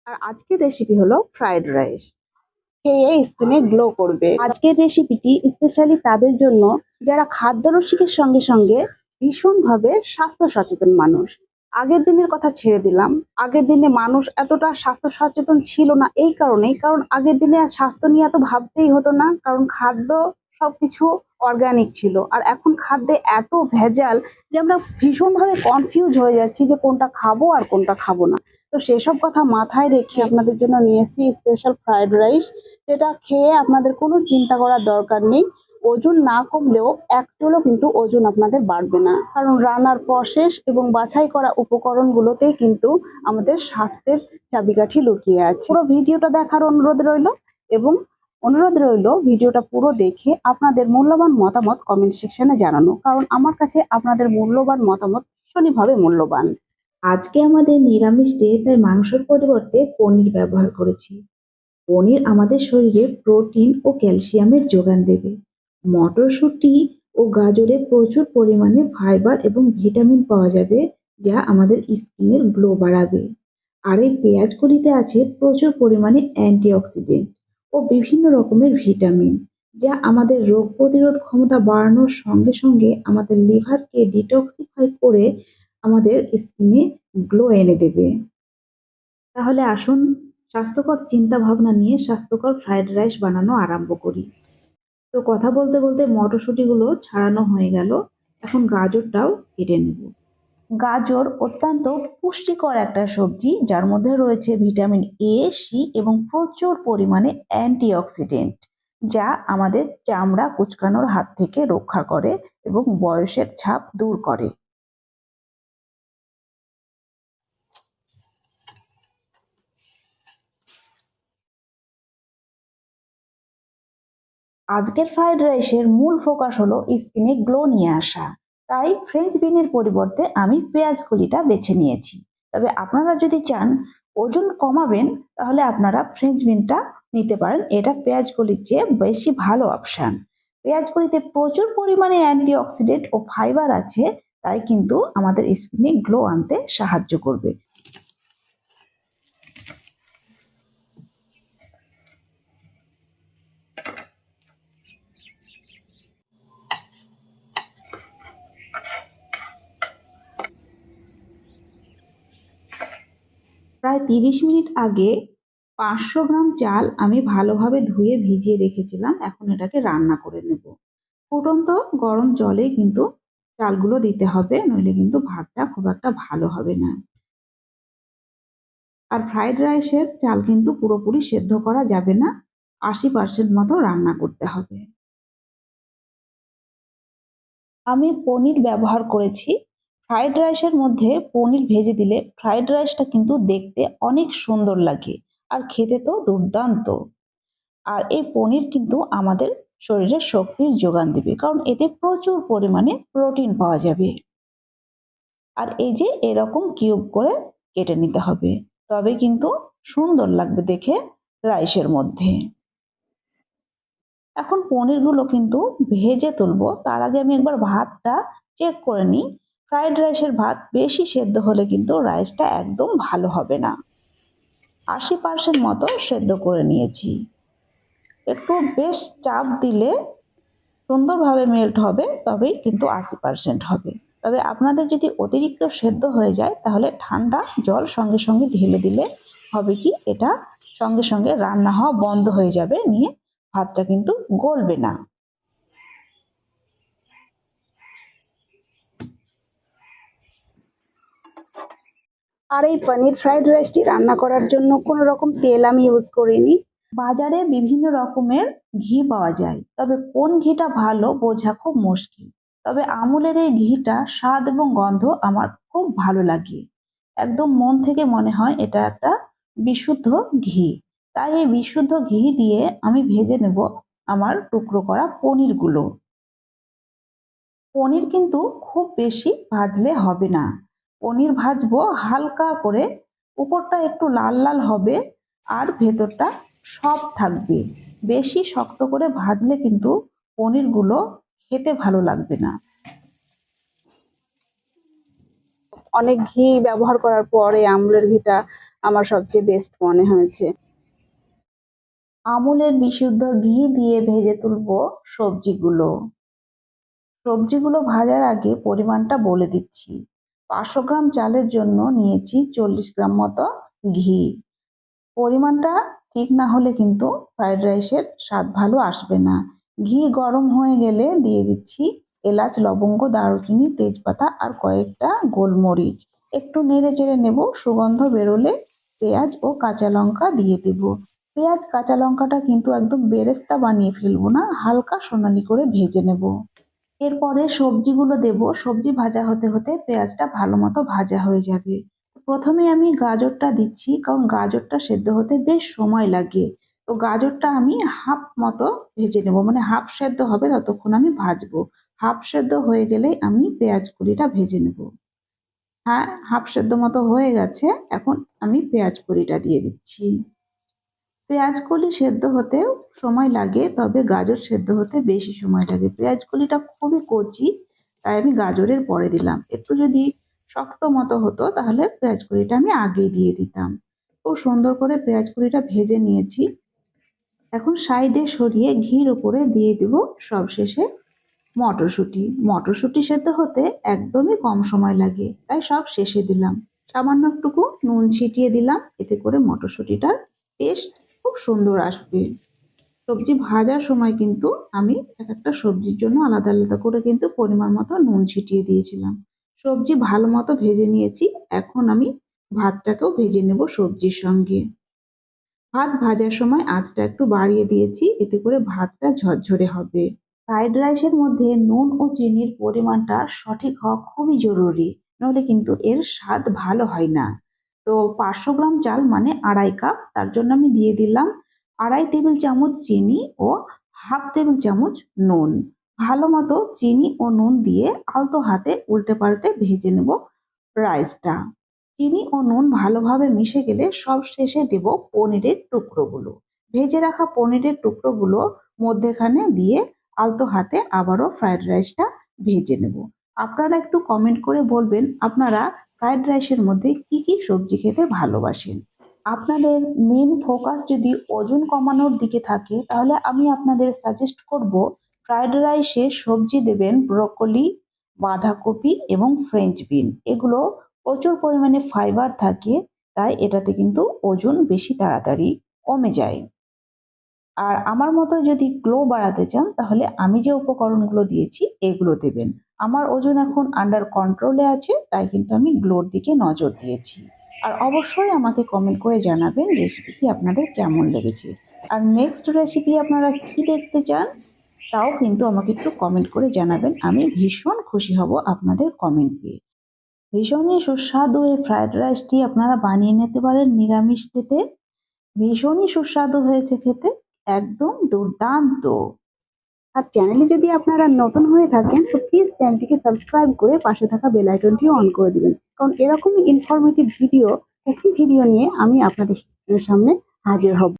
আর আজকের রেসিপি হলো fried rice. খেয়ে স্কিনে গ্লো করবে। আজকের রেসিপিটি স্পেশালি তাদের জন্য যারা খাদ্য রসিকের সঙ্গে সঙ্গে ভীষণভাবে স্বাস্থ্য সচেতন মানুষ। আগের দিনের কথা ছেড়ে দিলাম, আগের দিনে মানুষ এতটা স্বাস্থ্য সচেতন ছিল না এই কারণেই, কারণ আগের দিনে স্বাস্থ্য নিয়ে এত ভাবতেই হতো না, কারণ খাদ্য সবকিছু অর্গানিক ছিল। আর এখন খাদ্যে এত ভেজাল যে আমরা ভীষণভাবে কনফিউজ হয়ে যাচ্ছি যে কোনটা খাবো আর কোনটা খাবো না। তো সেসব কথা মাথায় রেখে আপনাদের জন্য নিয়ে এসেছি স্পেশাল ফ্রাইড রাইস, যেটা খেয়ে আপনাদের কোনো চিন্তা করার দরকার নেই। ওজন না কমলেও এক চুলও কিন্তু ওজন আপনাদের বাড়বে না, কারণ রান্নার প্রসেস এবং বাছাই করা উপকরণগুলোতেই কিন্তু আমাদের স্বাস্থ্যের চাবিকাঠি লুকিয়ে আছে। পুরো ভিডিওটা দেখার অনুরোধ রইল, এবং ভিডিওটা পুরো দেখে আপনাদের মূল্যবান মতামত কমেন্ট সেকশনে জানানো, কারণ আমার কাছে আপনাদের মূল্যবান মতামত ভীষণভাবে মূল্যবান। আজকে আমাদের নিরামিষ ডে, তাই মাংসের পরিবর্তে পনির ব্যবহার করেছি। পনির আমাদের শরীরে প্রোটিন ও ক্যালসিয়ামের যোগান দেবে। মটরশুঁটি ও গাজরে প্রচুর পরিমাণে ফাইবার এবং ভিটামিন পাওয়া যাবে, যা আমাদের স্কিনের গ্লো বাড়াবে। আর এই পেঁয়াজকলিতে আছে প্রচুর পরিমাণে অ্যান্টিঅক্সিডেন্ট ও বিভিন্ন রকমের ভিটামিন, যা আমাদের রোগ প্রতিরোধ ক্ষমতা বাড়ানোর সঙ্গে সঙ্গে আমাদের লিভারকে ডিটক্সিফাই করে আমাদের স্কিনে গ্লো এনে দেবে। তাহলে আসুন স্বাস্থ্যকর চিন্তা ভাবনা নিয়ে স্বাস্থ্যকর ফ্রাইড রাইস বানানো আরম্ভ করি। তো কথা বলতে বলতে মটরশুঁটিগুলো ছাড়ানো হয়ে গেল। এখন গাজরটাও কেটে নেব। গাজর অত্যন্ত পুষ্টিকর একটা সবজি, যার মধ্যে রয়েছে ভিটামিন এ, সি এবং প্রচুর পরিমাণে অ্যান্টিঅক্সিডেন্ট, যা আমাদের চামড়া কুঁচকানোর হাত থেকে রক্ষা করে এবং বয়সের ছাপ দূর করে। আজকের ফ্রাইড রাইসের মূল ফোকাস হলো স্কিনে গ্লো নিয়ে আসা, তাই ফ্রেঞ্চ বিনের পরিবর্তে আমি পেঁয়াজ কলিটা বেছে নিয়েছি। তবে আপনারা যদি চান ওজন কমাবেন, তাহলে আপনারা ফ্রেঞ্চ বিনটা নিতে পারেন। এটা পেঁয়াজ কলির চেয়ে বেশি ভালো অপশান। পেঁয়াজ কলিতে প্রচুর পরিমাণে অ্যান্টিঅক্সিডেন্ট ও ফাইবার আছে, তাই কিন্তু আমাদের স্কিনে গ্লো আনতে সাহায্য করবে। প্রায় 30 মিনিট আগে 500 গ্রাম চাল আমি ভালোভাবে ধুয়ে ভিজিয়ে রেখেছিলাম। এখন এটাকে রান্না করে নেব। ফুটন্ত গরম জলে কিন্তু চালগুলো দিতে হবে, নইলে কিন্তু ভাতটা খুব একটা ভালো হবে না। আর ফ্রাইড রাইসের চাল কিন্তু পুরোপুরি সেদ্ধ করা যাবে না, 80% মতো রান্না করতে হবে। আমি পনির ব্যবহার করেছি। ফ্রাইড রাইসের মধ্যে পনির ভেজে দিলে ফ্রাইড রাইসটা কিন্তু দেখতে অনেক সুন্দর লাগে, আর খেতে তো দুর্দান্ত। আর এই পনির কিন্তু আমাদের শরীরে শক্তির যোগান দেবে, কারণ এতে প্রচুর পরিমাণে প্রোটিন পাওয়া যাবে। আর এই যে এরকম কিউব করে কেটে নিতে হবে, তবে কিন্তু সুন্দর লাগবে দেখে রাইসের মধ্যে। এখন পনিরগুলো কিন্তু ভেজে তুলবো, তার আগে আমি একবার ভাতটা চেক করে নিই। ফ্রাইড রাইসের ভাত বেশি সেদ্ধ হলে কিন্তু রাইসটা একদম ভালো হবে না। 80% মতো সেদ্ধ করে নিয়েছি। একটু বেশ চাপ দিলে সুন্দরভাবে মেল্ট হবে, তবেই কিন্তু 80% হবে। তবে আপনাদের যদি অতিরিক্ত সেদ্ধ হয়ে যায়, তাহলে ঠান্ডা জল সঙ্গে সঙ্গে ঢেলে দিলে হবে কি, এটা সঙ্গে সঙ্গে রান্না হওয়া বন্ধ হয়ে যাবে, নিয়ে ভাতটা কিন্তু গলবে না। আর এই পনির ফ্রাইড রাইসটি রান্না করার জন্য কোনো রকম তেল আমি ইউজ করিনি। বাজারে বিভিন্ন রকমের ঘি পাওয়া যায়, তবে কোন ঘিটা ভালো বোঝা খুব মুশকিল। তবে আমুলের এই ঘিটা স্বাদ এবং গন্ধ আমার খুব ভালো লাগে। একদম মন থেকে মনে হয় এটা একটা বিশুদ্ধ ঘি। তাই এই বিশুদ্ধ ঘি দিয়ে আমি ভেজে নেব আমার টুকরো করা পনিরগুলো। পনির কিন্তু খুব বেশি ভাজলে হবে না। পনির ভাজবো হালকা করে, উপরটা একটু লাল লাল হবে আর ভেতরটা সফট থাকবে। বেশি শক্ত করে ভাজলে কিন্তু পনিরগুলো খেতে ভালো লাগবে না। অনেক ঘি ব্যবহার করার পরে আমলের ঘিটা আমার সবচেয়ে বেস্ট মনে হয়েছে। আমুলের বিশুদ্ধ ঘি দিয়ে ভেজে তুলবো সবজিগুলো। সবজিগুলো ভাজার আগে পরিমাণটা বলে দিচ্ছি। 500 গ্রাম চালের জন্য নিয়েছি 40 গ্রাম মতো ঘি। পরিমাণটা ঠিক না হলে কিন্তু ফ্রাইড রাইসের স্বাদ ভালো আসবে না। ঘি গরম হয়ে গেলে দিয়ে দিচ্ছি এলাচ, লবঙ্গ, দারুচিনি, তেজপাতা আর কয়েকটা গোলমরিচ। একটু নেড়ে চেড়ে নেব। সুগন্ধ বেরোলে পেঁয়াজ ও কাঁচা লঙ্কা দিয়ে দেব। পেঁয়াজ কাঁচা লঙ্কাটা কিন্তু একদম বেরেস্তা বানিয়ে ফেলবো না, হালকা সোনালি করে ভেজে নেব। এরপরে সবজিগুলো দেব। সবজি ভাজা হতে হতে পেঁয়াজটা ভালো মতো ভাজা হয়ে যাবে। প্রথমে আমি গাজরটা দিচ্ছি, কারণ গাজরটা সেদ্ধ হতে বেশ সময় লাগে। তো গাজরটা আমি হাফ মতো ভেজে নেব, মানে হাফ সেদ্ধ হবে ততক্ষণ আমি ভাজবো। হাফ সেদ্ধ হয়ে গেলেই আমি পেঁয়াজ কুলিটা ভেজে নেব। হ্যাঁ, হাফ সেদ্ধ মতো হয়ে গেছে। এখন আমি পেঁয়াজ কুলিটা দিয়ে দিচ্ছি। পেঁয়াজকলি সেদ্ধ হতেও সময় লাগে, তবে গাজর সেদ্ধ হতে বেশি সময় লাগে। পেঁয়াজকলিটা খুবই কচি, তাই আমি গাজরের পরে দিলাম। একটু যদি শক্ত মতো হতো তাহলে পেঁয়াজকলিটা আমি আগেই দিয়ে দিতাম। খুব সুন্দর করে পেঁয়াজকলিটা ভেজে নিয়েছি। এখন সাইডে সরিয়ে ঘির উপরে দিয়ে দেব সবশেষে মটরশুঁটি। মটরশুঁটি সেদ্ধ হতে একদমই কম সময় লাগে, তাই সব শেষে দিলাম। সামান্য একটুকু নুন ছিটিয়ে দিলাম, এতে করে মটরশুঁটিটার টেস্ট খুব সুন্দর আসবে। সবজি ভাজার সময় কিন্তু আমি এক একটা সবজির জন্য আলাদা আলাদা করে কিন্তু পরিমাণ মতো নুন ছিটিয়ে দিয়েছিলাম। সবজি ভালো মতো ভেজে নিয়েছি। এখন আমি ভাতটাকেও ভেজে নেব সবজির সঙ্গে। ভাত ভাজার সময় আঁচটা একটু বাড়িয়ে দিয়েছি, এতে করে ভাতটা ঝরঝরে হবে। ফ্রাইড রাইসের মধ্যে নুন ও চিনির পরিমাণটা সঠিক হওয়া খুবই জরুরি, নইলে কিন্তু এর স্বাদ ভালো হয় না। তো 500 গ্রাম চাল মানে 2.5 কাপ, তার জন্য আমি দিয়ে দিলাম 2.5 টেবিল চামচ চিনি ও হাফ টেবিল চামচ নুন। ভালো মতো চিনি ও নুন দিয়ে আলতো হাতে উল্টে পাল্টে ভেজে নেব রাইসটা। চিনি ও নুন ভালোভাবে মিশে গেলে সব শেষে দেব পনিরের টুকরোগুলো। ভেজে রাখা পনিরের টুকরোগুলো মধ্যেখানে দিয়ে আলতো হাতে আবারও ফ্রাইড রাইসটা ভেজে নেব। আপনারা একটু কমেন্ট করে বলবেন আপনারা ফ্রাইড রাইসের মধ্যে কি কি সবজি খেতে ভালোবাসেন। আপনাদের মেন ফোকাস যদি ওজন কমানোর দিকে থাকে, তাহলে আমি আপনাদের সাজেস্ট করব ফ্রাইড রাইসে সবজি দেবেন ব্রোকলি, বাঁধাকপি এবং ফ্রেঞ্চ বিন। এগুলো প্রচুর পরিমাণে ফাইবার থাকে, তাই এটাতে কিন্তু ওজন বেশি তাড়াতাড়ি কমে যায়। আর আমার মতো যদি গ্লো বাড়াতে চান, তাহলে আমি যে উপকরণগুলো দিয়েছি এগুলো দেবেন। আমার ওজন এখন আন্ডার কন্ট্রোলে আছে, তাই কিন্তু আমি গ্লোর দিকে নজর দিয়েছি। আর অবশ্যই আমাকে কমেন্ট করে জানাবেন রেসিপিটি আপনাদের কেমন লেগেছে। আর নেক্সট রেসিপি আপনারা কি দেখতে চান তাও কিন্তু আমাকে একটু কমেন্ট করে জানাবেন। আমি ভীষণ খুশি হব আপনাদের কমেন্ট পেয়ে। ভীষণই সুস্বাদু এই ফ্রাইড রাইসটি আপনারা বানিয়ে নিতে পারেন নিরামিষ ডেতে। ভীষণই সুস্বাদু হয়েছে খেতে, একদম দুর্দান্ত। আর চ্যানেলে যদি আপনারা নতুন হয়ে থাকেন তো প্লিজ চ্যানেলটিকে সাবস্ক্রাইব করে পাশে থাকা বেল আইকনটিও অন করে দিবেন, কারণ এরকমই ইনফরমেটিভ ভিডিও, কুকিং ভিডিও নিয়ে আমি আপনাদের সামনে হাজির হব।